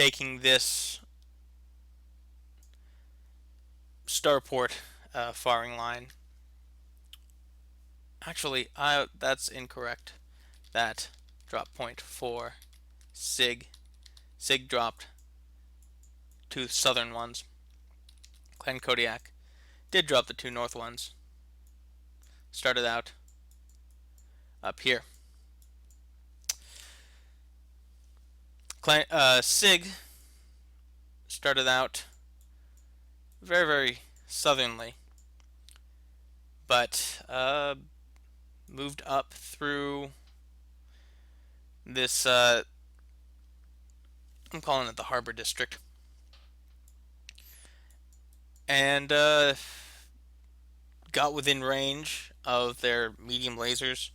taking this starport firing line. Actually, that's incorrect. That drop point for SiG. SiG dropped two southern ones. Clan Kodiak did drop the two north ones. Started out up here. SiG started out very, very southernly, but moved up through this, I'm calling it the Harbor District, and got within range of their medium lasers,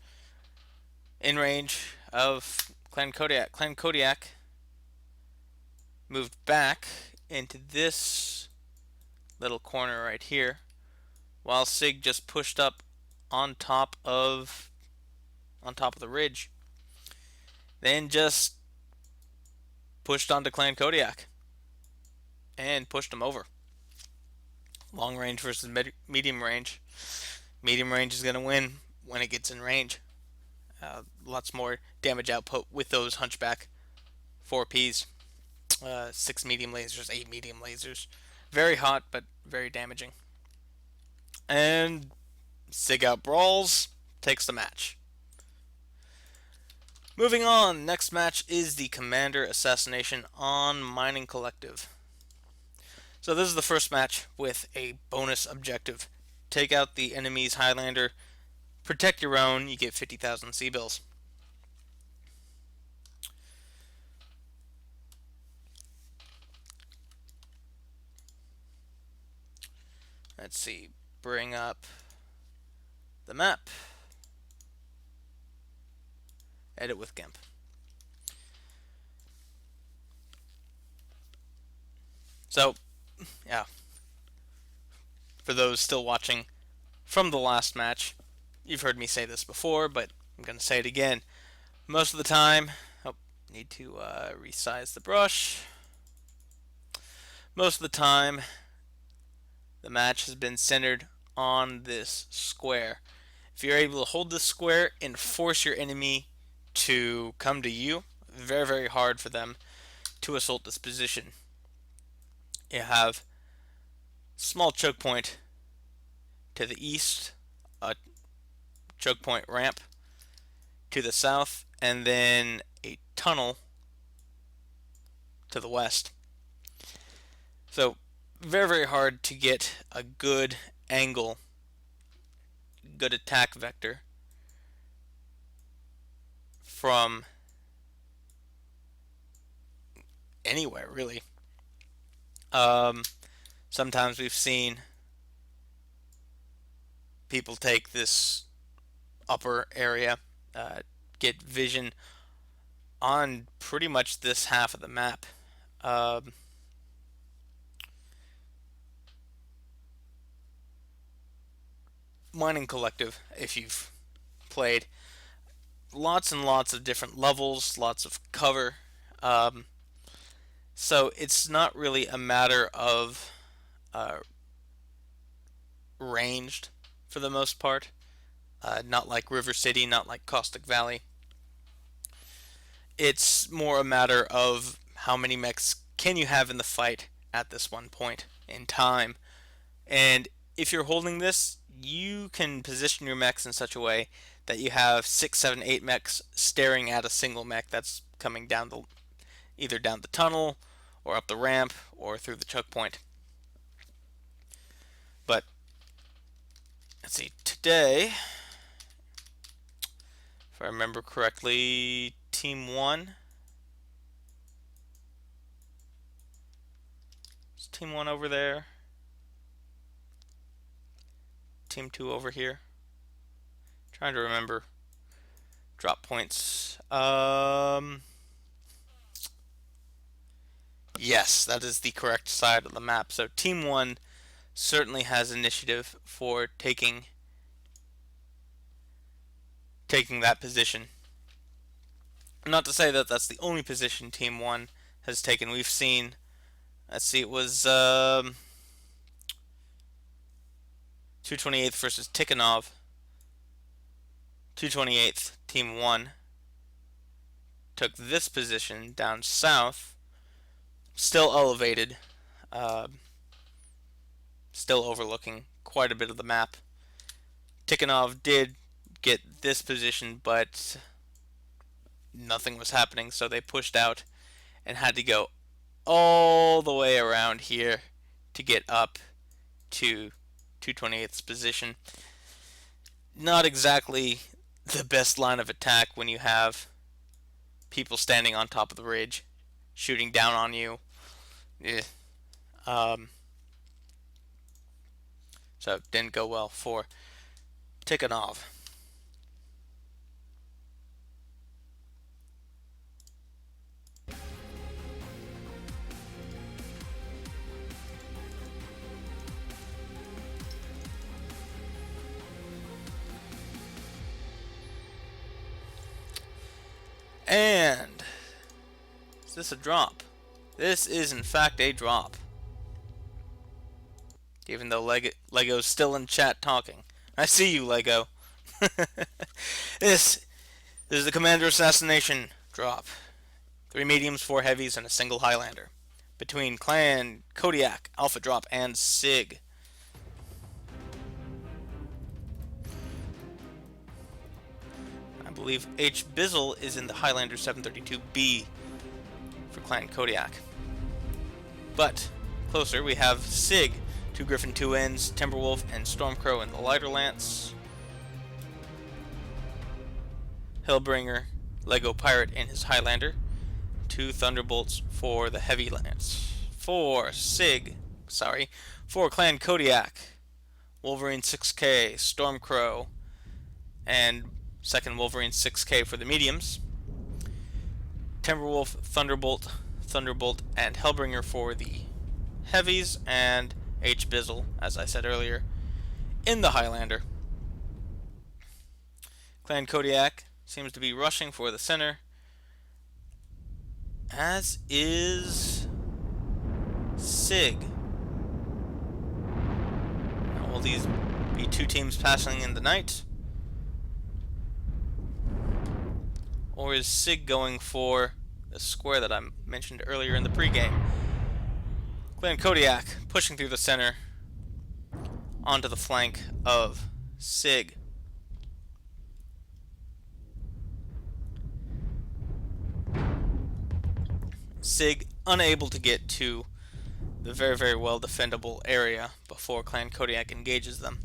in range of Clan Kodiak. Clan Kodiak moved back into this little corner right here, while SiG just pushed up on top of the ridge. Then just pushed onto Clan Kodiak and pushed them over. Long range versus medium range. Medium range is going to win when it gets in range. Lots more damage output with those hunchback 4Ps. 6 medium lasers, 8 medium lasers. Very hot, but very damaging. And SiG out brawls, takes the match. Moving on, next match is the Commander Assassination on Mining Collective. So this is the first match with a bonus objective. Take out the enemy's Highlander, protect your own, you get 50,000 C-bills. Let's see, bring up the map. Edit with GIMP. So, yeah. For those still watching from the last match, you've heard me say this before, but I'm going to say it again. Most of the time, need to resize the brush. Most of the time, the match has been centered on this square. If you're able to hold this square and force your enemy to come to you, very, very hard for them to assault this position. You have small choke point to the east, a choke point ramp to the south, and then a tunnel to the west. So very, very hard to get a good angle, good attack vector from anywhere, really. Sometimes we've seen people take this upper area, get vision on pretty much this half of the map. Mining Collective, if you've played, lots and lots of different levels, lots of cover. So it's not really a matter of ranged for the most part. Not like River City, not like Caustic Valley. It's more a matter of how many mechs can you have in the fight at this one point in time. And if you're holding this, you can position your mechs in such a way that you have 6, 7, 8 mechs staring at a single mech that's coming down either down the tunnel or up the ramp or through the choke point. But let's see, today, if I remember correctly, Team 1 is Team 1 over there, Team 2 over here. Trying to remember drop points. Yes, that is the correct side of the map. So Team 1 certainly has initiative for taking that position. Not to say that that's the only position Team 1 has taken. We've seen, let's see, it was 228th versus Tikhonov. 228th, Team 1, took this position down south, still elevated, still overlooking quite a bit of the map. Tikhonov did get this position, but nothing was happening, so they pushed out and had to go all the way around here to get up to 228th's position. Not exactly the best line of attack when you have people standing on top of the ridge shooting down on you. So it didn't go well for Tikhonov. And is this a drop? This is in fact a drop. Even though Lego's still in chat talking. I see you, Lego. This is the Commander Assassination drop. 3 mediums, 4 heavies, and a single Highlander. Between Clan Kodiak, Alpha Drop, and SiG. I believe H. Bizzle is in the Highlander 732B for Clan Kodiak. But closer we have SiG, 2 Griffin 2 Ns, Timberwolf, and Stormcrow in the lighter lance. Hellbringer, Lego Pirate in his Highlander. 2 Thunderbolts for the heavy lance. For Clan Kodiak, Wolverine 6K, Stormcrow, and second Wolverine 6K for the mediums. Timberwolf, Thunderbolt, and Hellbringer for the heavies, and H. Bizzle, as I said earlier, in the Highlander. Clan Kodiak seems to be rushing for the center, as is SiG. Now, will these be 2 teams passing in the night? Or is SiG going for the square that I mentioned earlier in the pregame? Clan Kodiak pushing through the center onto the flank of SiG. SiG unable to get to the very, very well defendable area before Clan Kodiak engages them.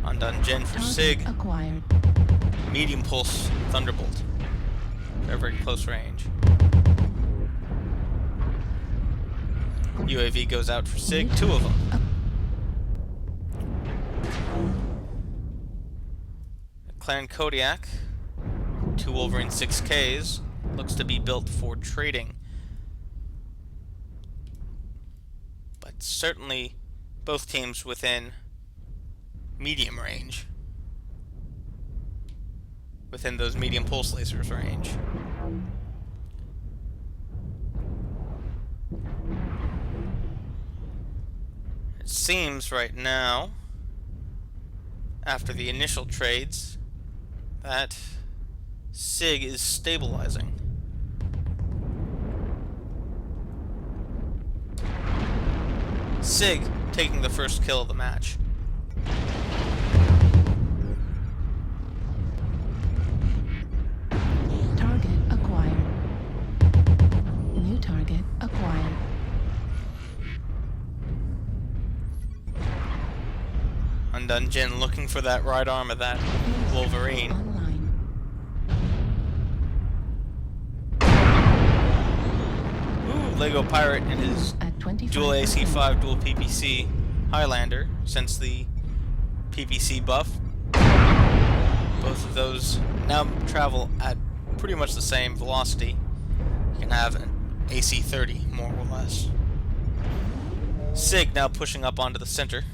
Undone Gen for SiG. Acquired. Medium pulse Thunderbolt. Very, very close range. UAV goes out for SiG, 2 of them. Clan Kodiak, 2 Wolverine 6Ks, looks to be built for trading. But certainly both teams within medium range. Within those medium pulse lasers range. It seems right now, after the initial trades, that SiG is stabilizing. SiG taking the first kill of the match. Target acquired. New target acquired. Undone Jin looking for that right arm of that Wolverine. Online. Ooh, Lego Pirate and his At 25%. dual AC5, dual PPC Highlander since the PPC buff. Both of those now travel at pretty much the same velocity. You can have an AC30, more or less. SiG now pushing up onto the center.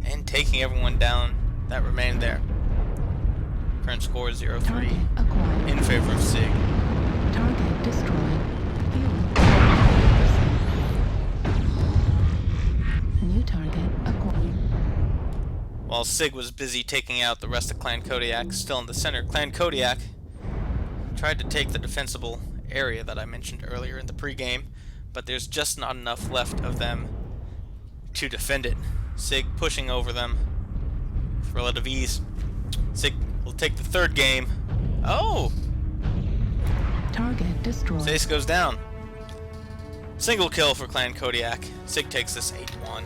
And taking everyone down that remained there. Current score is 0-3 Target acquired. in favor of SiG. Target destroyed. Fuel. New target acquired. While SiG was busy taking out the rest of Clan Kodiak, still in the center, Clan Kodiak tried to take the defensible area that I mentioned earlier in the pregame, but there's just not enough left of them to defend it. SiG pushing over them with relative ease. SiG will take the third game. Oh! Target destroyed. Zace goes down. Single kill for Clan Kodiak. SiG takes this 8-1.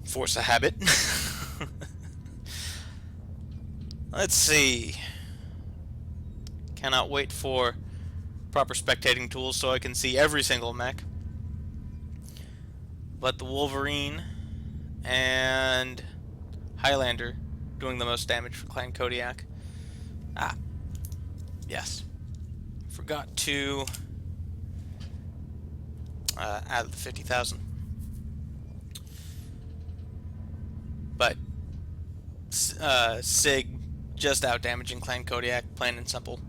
Force a habit. Let's see. Cannot wait for proper spectating tools so I can see every single mech. But the Wolverine and Highlander doing the most damage for Clan Kodiak. Ah, yes. Forgot to add the 50,000. But SiG just out damaging Clan Kodiak, plain and simple.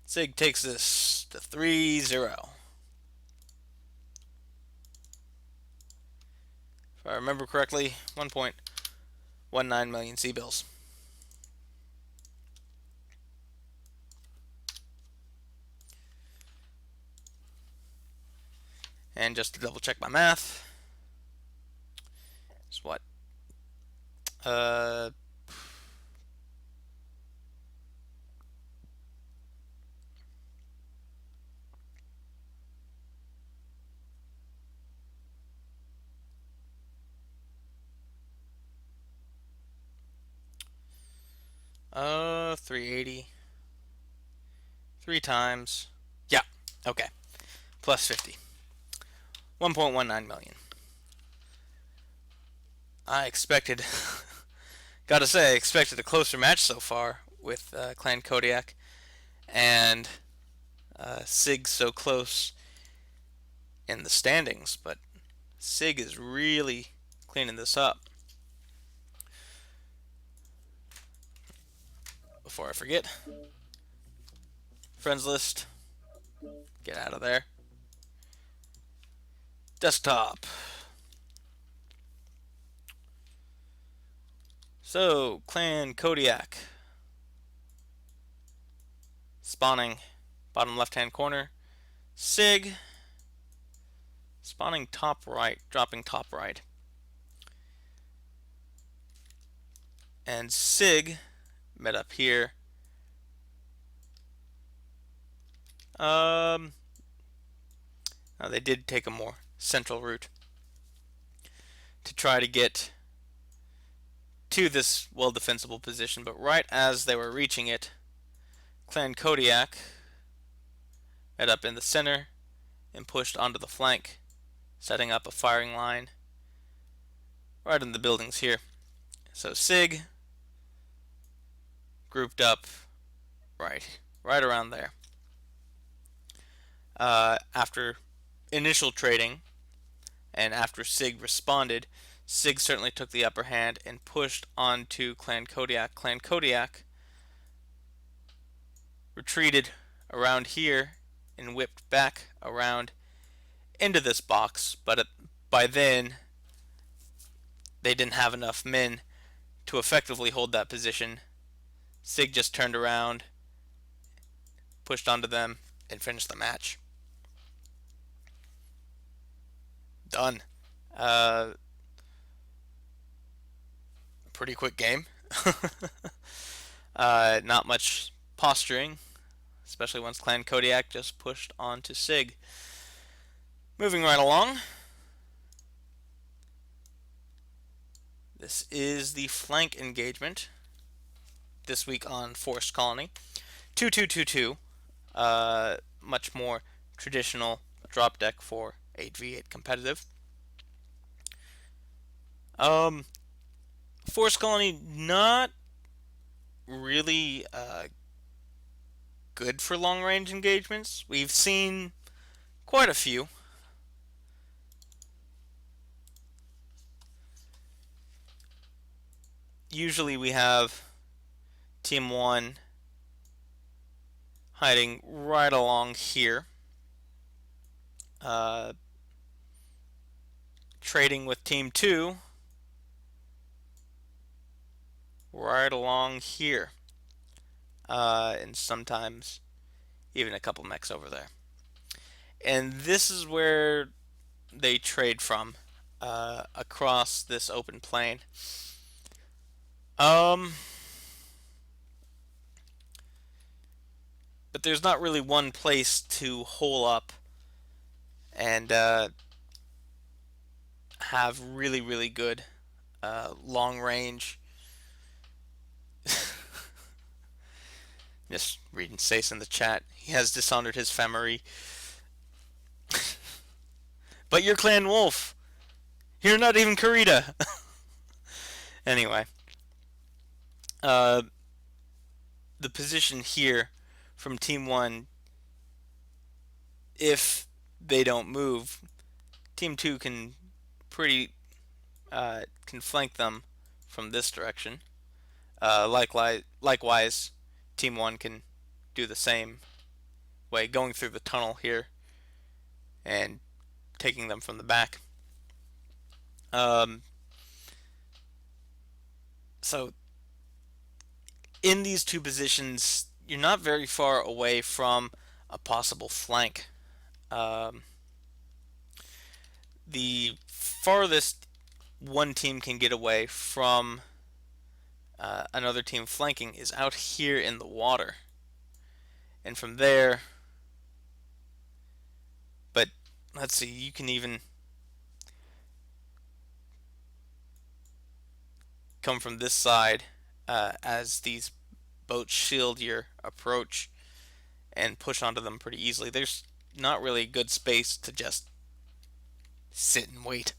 SiG takes this to 3-0. If I remember correctly, 1.19 million C-bills. And just to double check my math, it's what? 380. 3 times. Yeah, okay. Plus 50. 1.19 million. I expected, gotta say, I expected a closer match so far with Clan Kodiak and SiG so close in the standings, but SiG is really cleaning this up. Before I forget, friends list, get out of there. Desktop. So, Clan Kodiak. Spawning bottom left hand corner. SiG. Spawning top right, dropping top right. And SiG met up here. Now they did take a more central route to try to get to this well defensible position, but right as they were reaching it, Clan Kodiak met up in the center and pushed onto the flank, setting up a firing line right in the buildings here. So SiG grouped up right around there. After initial trading and after SiG responded, SiG certainly took the upper hand and pushed onto Clan Kodiak. Clan Kodiak retreated around here and whipped back around into this box, but by then they didn't have enough men to effectively hold that position. SiG just turned around, pushed onto them, and finished the match. Done. Pretty quick game. Not much posturing, especially once Clan Kodiak just pushed onto SiG. Moving right along. This is the flank engagement this week on Forced Colony. 2222. Much more traditional drop deck for 8v8 competitive. Um, Forced Colony, not really good for long range engagements. We've seen quite a few. Usually we have Team 1 hiding right along here, uh, trading with Team 2 right along here, and sometimes even a couple mechs over there. And this is where they trade from, across this open plain. But there's not really one place to hole up and have really, really good long range. Just reading Sace in the chat. He has dishonored his family. But you're Clan Wolf. You're not even Karita. Anyway. The position here from Team 1, if they don't move, Team 2 can can flank them from this direction. Likewise, Team 1 can do the same way, going through the tunnel here and taking them from the back. So in these two positions, you're not very far away from a possible flank. The farthest one team can get away from another team flanking is out here in the water. And from there, but let's see, you can even come from this side as these boats shield your approach and push onto them pretty easily. There's not really good space to just sit and wait.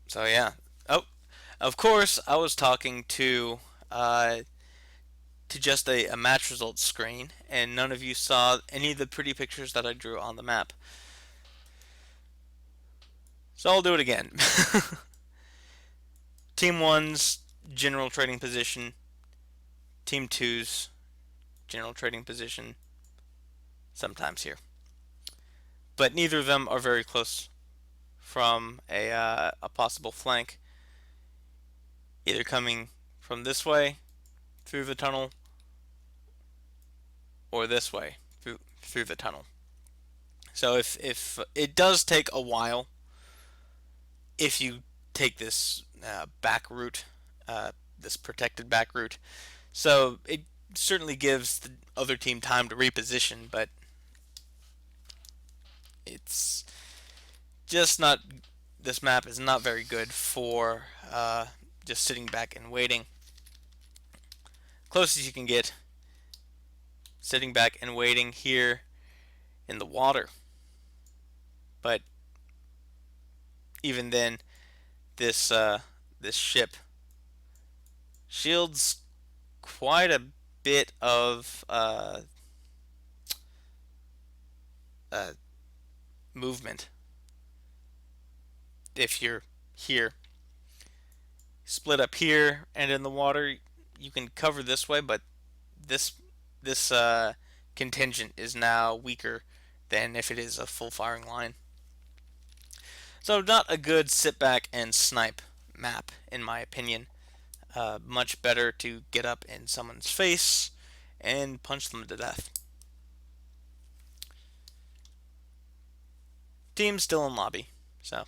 So yeah. Oh, of course, I was talking to just a match results screen, and none of you saw any of the pretty pictures that I drew on the map. So I'll do it again. Team 1's general trading position, Team 2's general trading position, sometimes here. But neither of them are very close from a possible flank, either coming from this way through the tunnel or this way through the tunnel. So if it does take a while, if you take this back route, this protected back route, so it certainly gives the other team time to reposition, but it's just not. This map is not very good for just sitting back and waiting. Closest you can get, sitting back and waiting here in the water. But even then, this ship shields quite a bit of movement. If you're here, split up here and in the water, you can cover this way, but this contingent is now weaker than if it is a full firing line. So not a good sit back and snipe map, in my opinion. Much better to get up in someone's face and punch them to death. Team's still in lobby, so.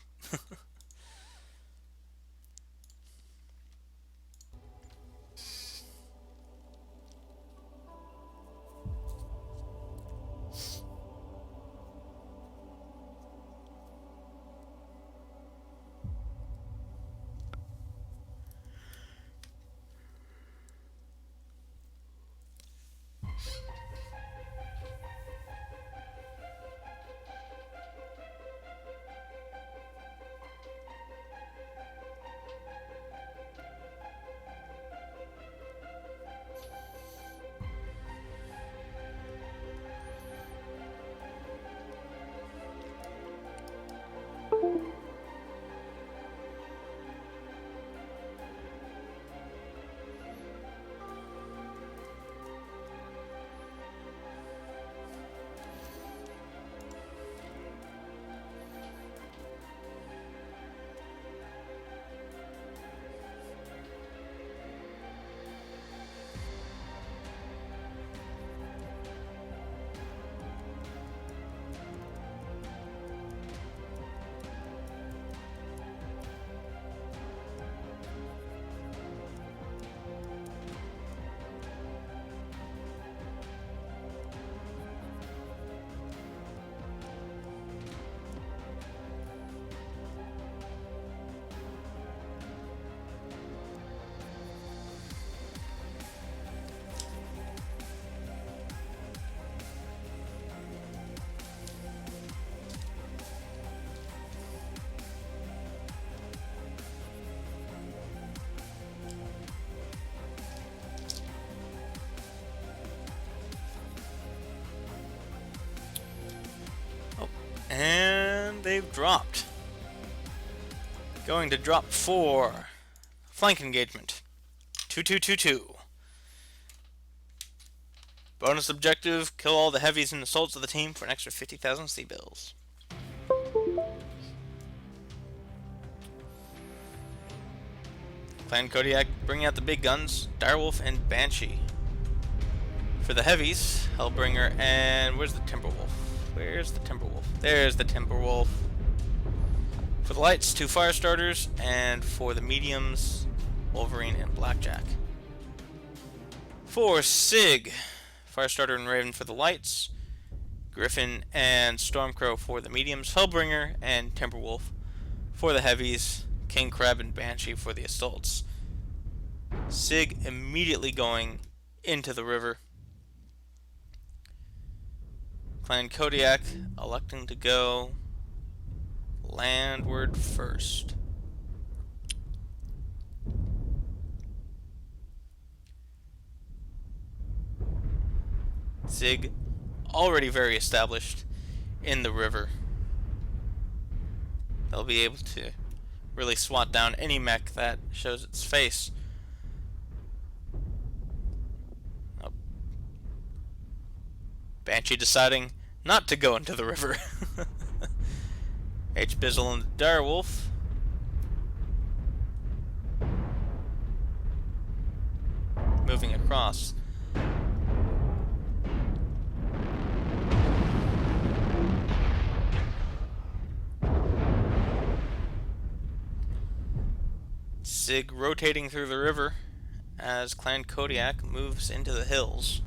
And they've dropped. Going to drop 4. Flank engagement. 2-2-2-2. Bonus objective, kill all the heavies and assaults of the team for an extra 50,000 sea bills. Clan Kodiak bringing out the big guns, Direwolf and Banshee. For the heavies, Hellbringer and where's the Timberwolf? Where's the Timberwolf? There's the Timberwolf. For the lights, 2 fire starters, and for the mediums, Wolverine and Blackjack. For SiG, Firestarter and Raven for the lights, Griffin and Stormcrow for the mediums, Hellbringer and Timberwolf for the heavies, King Crab and Banshee for the assaults. SiG immediately going into the river. Clan Kodiak electing to go landward first. SiG already very established in the river. They'll be able to really swat down any mech that shows its face. Oh. Banshee deciding not to go into the river. H-Bizzle and the Direwolf. Moving across. SiG rotating through the river as Clan Kodiak moves into the hills.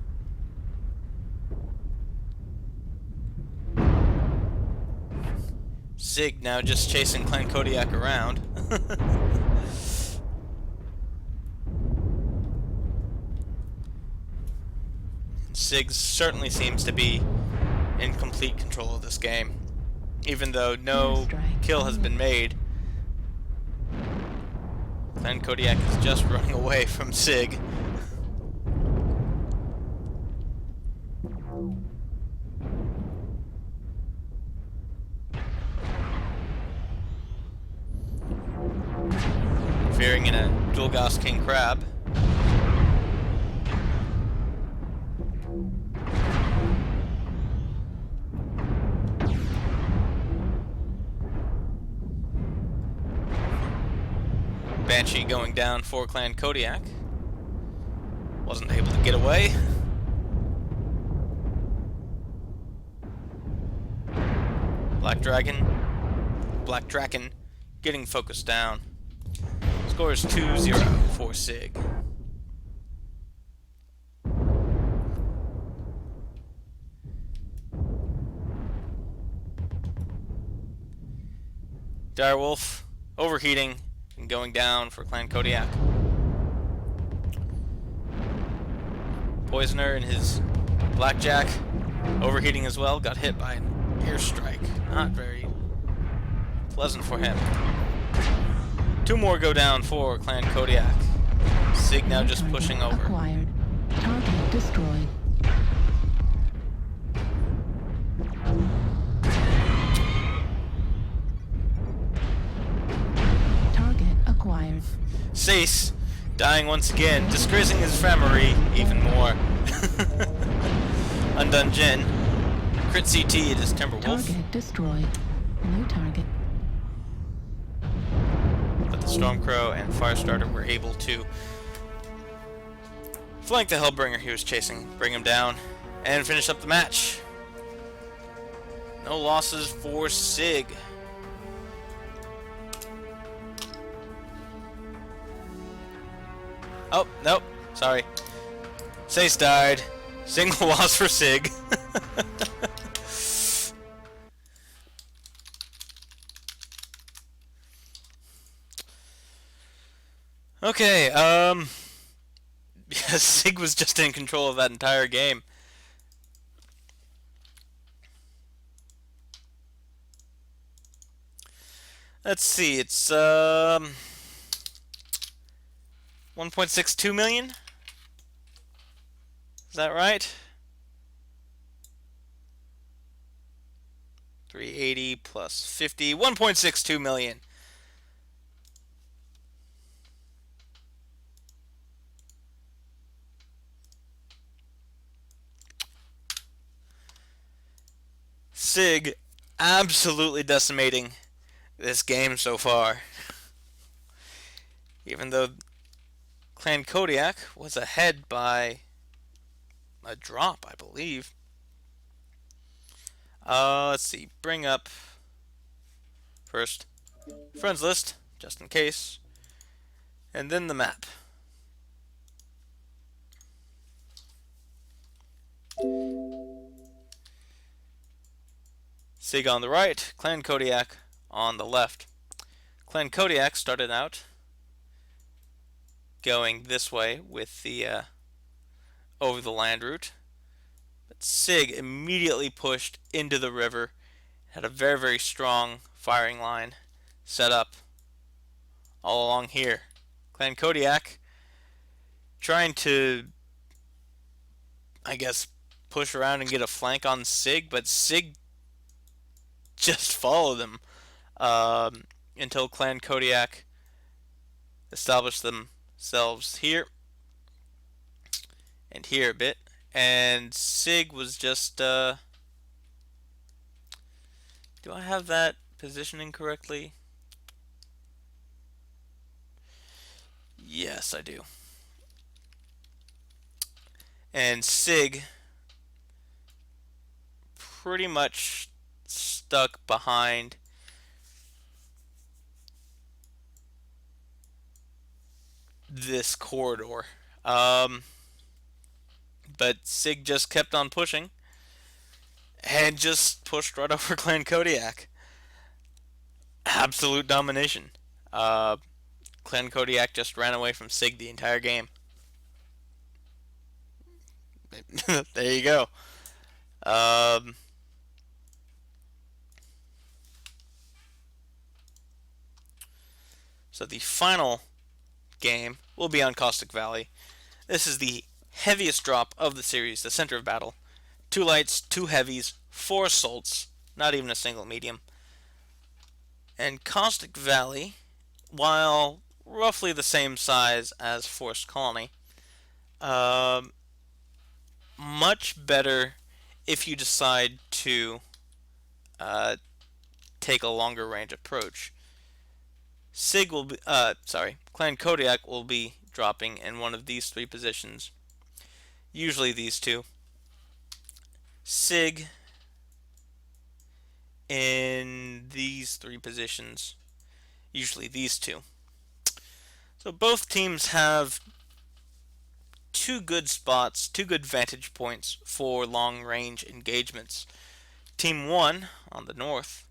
SiG now just chasing Clan Kodiak around. SiG certainly seems to be in complete control of this game, even though no kill has been made. Clan Kodiak is just running away from SiG. Fearing in a Dulgas King Crab. Banshee going down for Clan Kodiak. Wasn't able to get away. Black Dragon getting focused down. Score is 2-0 for SiG. Direwolf overheating and going down for Clan Kodiak. Poisoner and his Blackjack overheating as well, got hit by an airstrike. Not very pleasant for him. 2 more go down for Clan Kodiak. SiG now just pushing over. Acquired. Target destroyed. Sace dying once again, disgracing his family even more. Undone Jin. Crit CT, it is Timberwolf. Target destroyed. No target. But the Stormcrow and Firestarter were able to flank the Hellbringer he was chasing, bring him down, and finish up the match. No losses for SiG. Oh, nope. Sorry. Sace died. Single loss for SiG. Okay, yeah, SiG was just in control of that entire game. Let's see, it's 1.62 million? Is that right? 380 plus 50, 1.62 million. SiG absolutely decimating this game so far. Even though Clan Kodiak was ahead by a drop, I believe. Let's see. Bring up first friends list, just in case, and then the map. SiG on the right, Clan Kodiak on the left. Clan Kodiak started out going this way with the over the land route, but SiG immediately pushed into the river, had a very, very strong firing line set up all along here. Clan Kodiak trying to, I guess, push around and get a flank on SiG, but SiG just followed them until Clan Kodiak established themselves here and here a bit, and SiG was just do I have that positioning correctly? Yes, I do. And SiG pretty much stuck behind this corridor. But SiG just kept on pushing and just pushed right over Clan Kodiak. Absolute domination. Clan Kodiak just ran away from SiG the entire game. There you go. So the final game will be on Caustic Valley. This is the heaviest drop of the series, the center of battle. 2 lights, 2 heavies, 4 assaults, not even a single medium. And Caustic Valley, while roughly the same size as Forced Colony, much better if you decide to take a longer range approach. SiG will be, Clan Kodiak will be dropping in one of these 3 positions. Usually these 2. SiG in these 3 positions. Usually these 2. So both teams have 2 good spots, 2 good vantage points for long range engagements. Team 1 on the north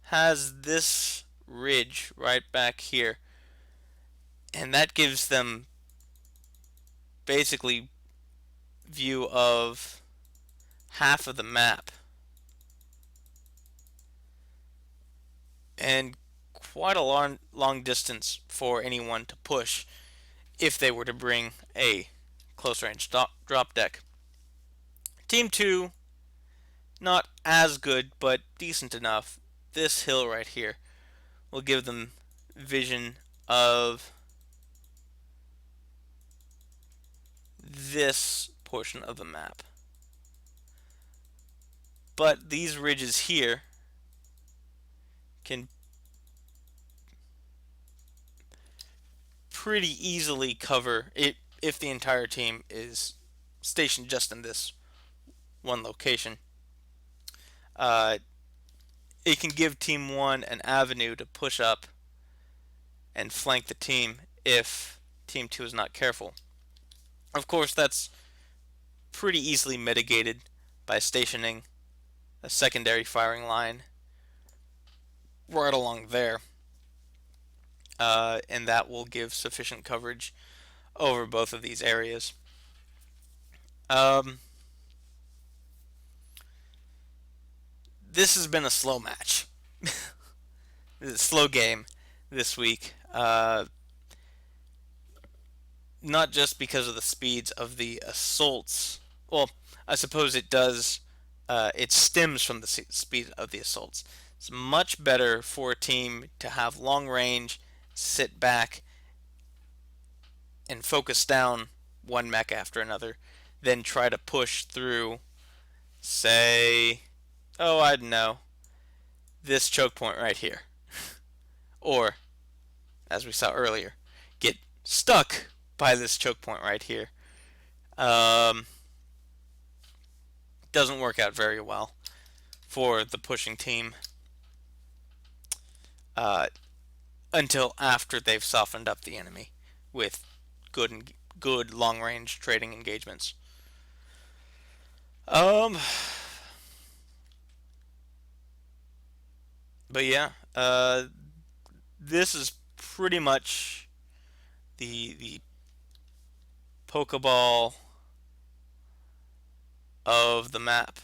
has this ridge right back here, and that gives them basically view of half of the map, and quite a long distance for anyone to push if they were to bring a close range drop deck. Team 2, not as good, but decent enough. This hill right here will give them vision of this portion of the map. But these ridges here can pretty easily cover it if the entire team is stationed just in this one location. It can give Team 1 an avenue to push up and flank the team if Team 2 is not careful. Of course, that's pretty easily mitigated by stationing a secondary firing line right along there. And that will give sufficient coverage over both of these areas. This has been a slow match. A slow game this week. Not just because of the speeds of the assaults. Well, I suppose it does. It stems from the speed of the assaults. It's much better for a team to have long range, sit back, and focus down one mech after another, than try to push through, say, I don't know, this choke point right here. Or, as we saw earlier, get stuck by this choke point right here. Doesn't work out very well for the pushing team until after they've softened up the enemy with good long range trading engagements. But yeah, this is pretty much the Pokeball of the map.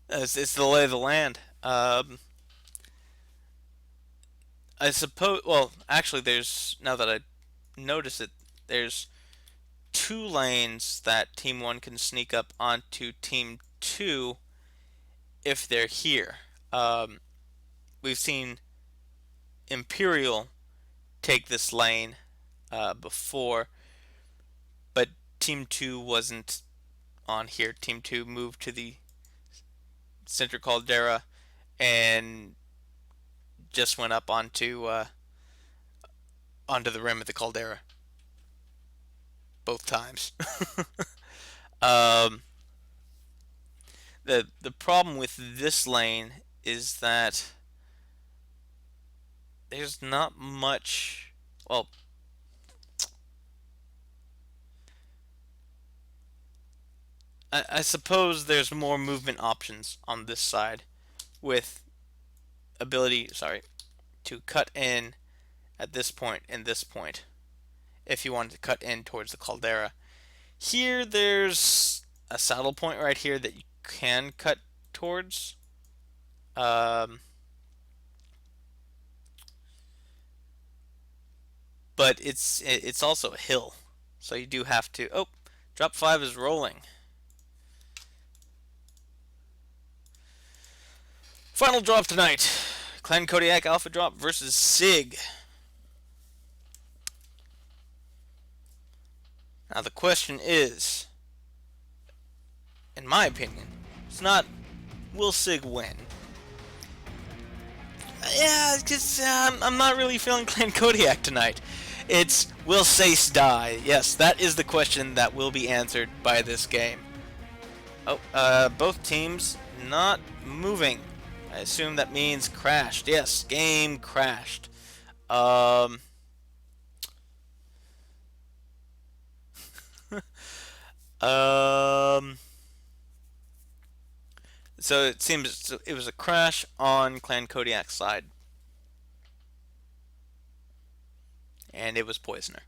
It's the lay of the land. I suppose. Well, actually, now that I notice it, there's 2 lanes that Team 1 can sneak up onto Team 2 if they're here. We've seen Imperial take this lane before, but Team 2 wasn't on here. Team 2 moved to the center caldera and just went up onto the rim of the caldera both times. The problem with this lane is that there's not much. Well, I suppose there's more movement options on this side with ability, to cut in at this point and this point if you wanted to cut in towards the caldera. Here there's a saddle point right here that you can cut towards. But it's also a hill, so you do have to. Oh, drop 5 is rolling. Final drop tonight. Clan Kodiak Alpha drop versus SiG. Now the question is, in my opinion, it's not will SiG win. Yeah, because I'm not really feeling Clan Kodiak tonight. It's will Sace die? Yes, that is the question that will be answered by this game. Oh, both teams not moving. I assume that means crashed. Yes, game crashed. So it seems it was a crash on Clan Kodiak's side. And it was Poisoner.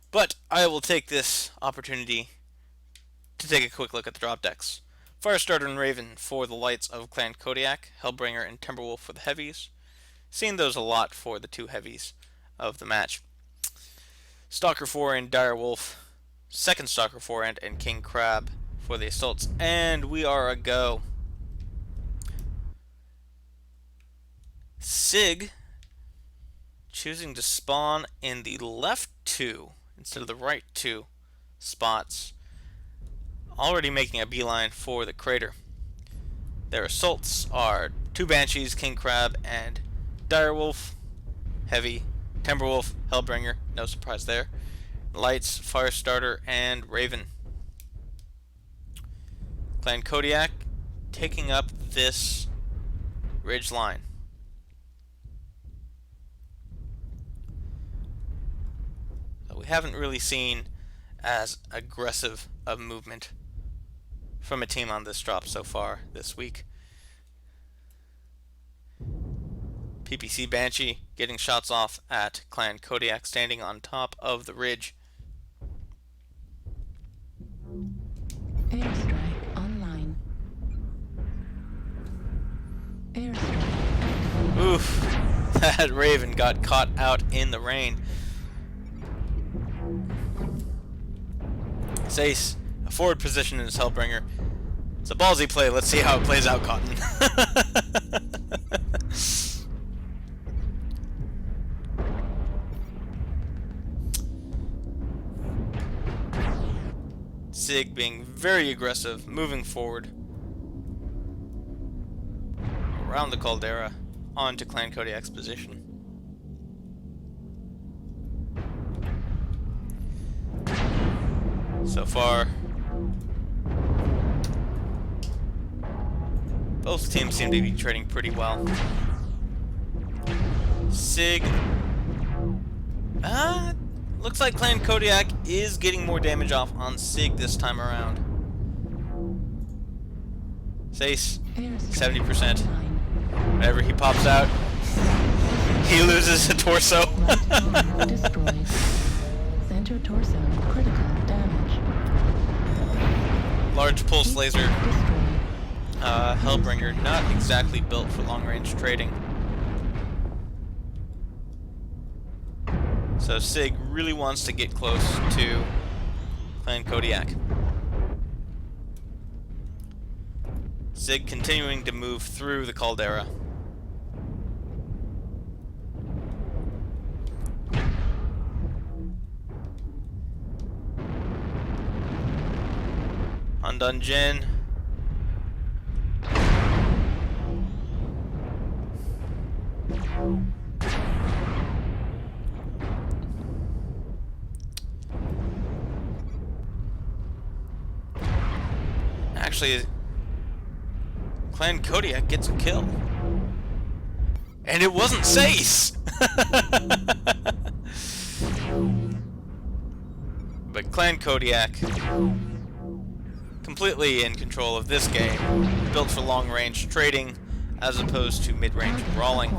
But I will take this opportunity to take a quick look at the drop decks. Firestarter and Raven for the lights of Clan Kodiak, Hellbringer and Timberwolf for the heavies, Seen those a lot for the two heavies of the match. Stalker Forehand, Direwolf, second Stalker Forehand, and King Crab for the assaults. And we are a go. SiG choosing to spawn in the left 2 instead of the right 2 spots. Already making a beeline for the crater. Their assaults are 2 Banshees, King Crab, and Direwolf, Heavy, Timberwolf, Hellbringer, no surprise there, Lights, Firestarter, and Raven. Clan Kodiak taking up this ridge line. So we haven't really seen as aggressive of movement from a team on this drop so far this week. PPC Banshee getting shots off at Clan Kodiak standing on top of the ridge. Airstrike online. Airstrike. Oof, that Raven got caught out in the rain. Sace, a forward position in his Hellbringer. It's a ballsy play. Let's see how it plays out, Cotton. SiG being very aggressive, moving forward around the caldera onto Clan Kodiak's position. So far, both teams seem to be trading pretty well. SiG, looks like Clan Kodiak is getting more damage off on SiG this time around. Sace, 70%. Whenever he pops out, he loses a torso. Destroyed. Center torso. Critical damage. Large pulse laser. Destroyed. Hellbringer, not exactly built for long-range trading. So SiG really wants to get close to Clan Kodiak. SiG continuing to move through the caldera. Undone Jin. Actually, Clan Kodiak gets a kill. And it wasn't Sace! But Clan Kodiak, completely in control of this game, built for long-range trading as opposed to mid-range brawling.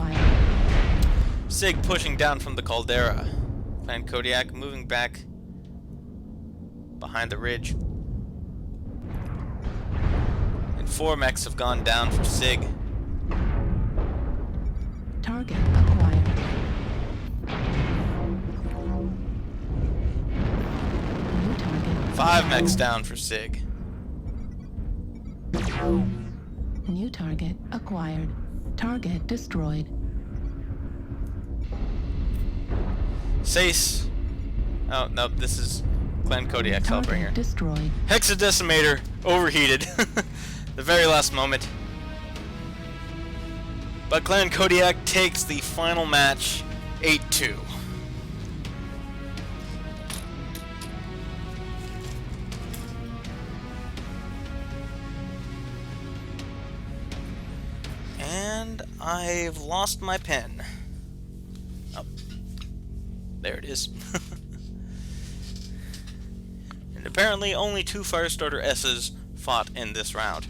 SiG pushing down from the caldera. Clan Kodiak moving back behind the ridge. And 4 mechs have gone down for SiG. Target acquired. New target. 5 mechs down for SiG. New target acquired. Target destroyed. Sace. Oh, no, this is Clan Kodiak's Hellbringer. Target destroyed. Hexadecimator overheated. The very last moment. But Clan Kodiak takes the final match 8-2. And I've lost my pen. Oh, there it is. And apparently only 2 Firestarter S's fought in this round.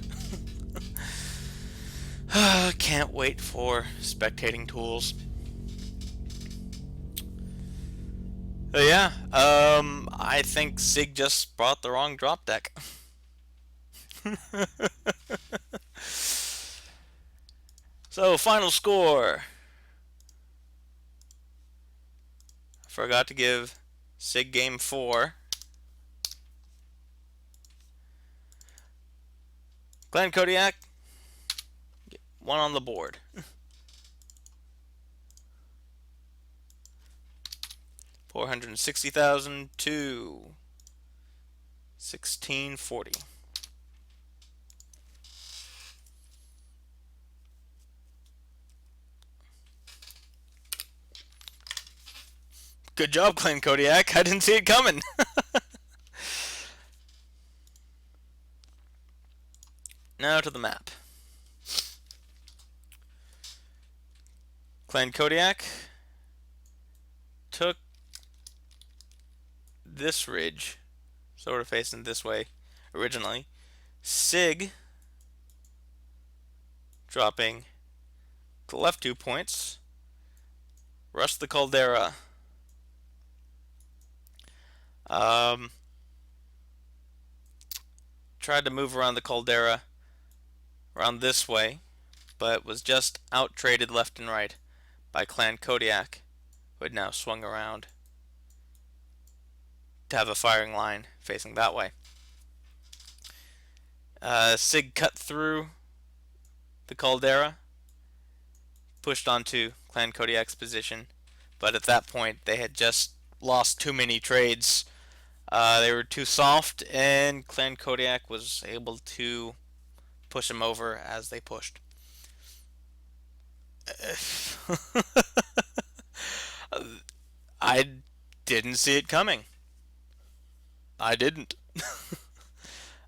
Can't wait for spectating tools. So yeah, I think SiG just brought the wrong drop deck. So final score: Forgot to give SiG Game 4. Clan Kodiak, get one on the board. 460,000 to 1640. Good job, Clan Kodiak. I didn't see it coming. Now to the map. Clan Kodiak took this ridge, sort of facing this way originally. SiG dropping to the left 2 points. Rushed the caldera. Tried to move around the caldera around this way, but was just out-traded left and right by Clan Kodiak, who had now swung around to have a firing line facing that way. SiG cut through the caldera, pushed onto Clan Kodiak's position, but at that point they had just lost too many trades. They were too soft, and Clan Kodiak was able to push them over as they pushed. I didn't see it coming. I didn't.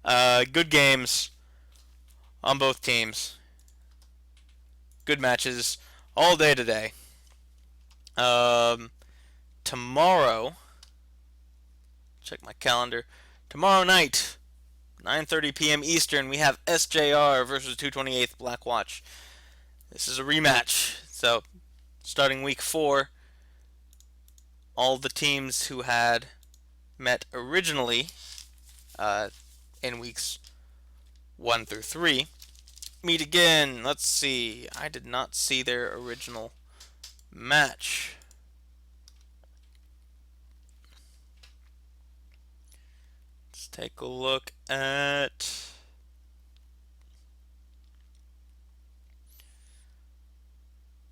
Good games on both teams. Good matches all day today. Tomorrow, check my calendar. Tomorrow night, 9:30 p.m. Eastern, we have SJR versus 228th Black Watch. This is a rematch. So, starting week 4, all the teams who had met originally in weeks 1 through 3 meet again. Let's see. I did not see their original match. Let's take a look at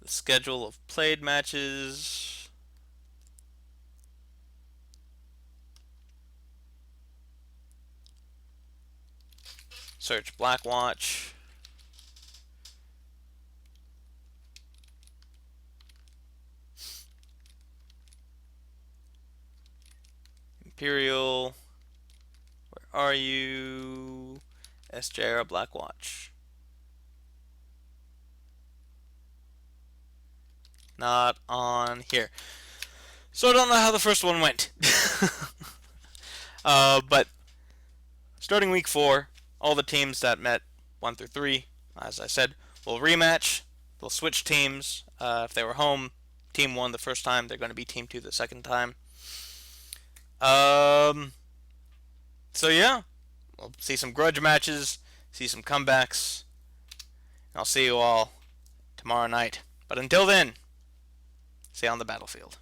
the schedule of played matches. Search Black Watch. Imperial. Where are you? SJR Black Watch. Not on here. So I don't know how the first one went. But starting week 4, all the teams that met 1 through 3, as I said, will rematch. They'll switch teams. If they were home, team 1 the first time, they're going to be team 2 the second time. So yeah, we'll see some grudge matches, see some comebacks. I'll see you all tomorrow night. But until then, see you on the battlefield.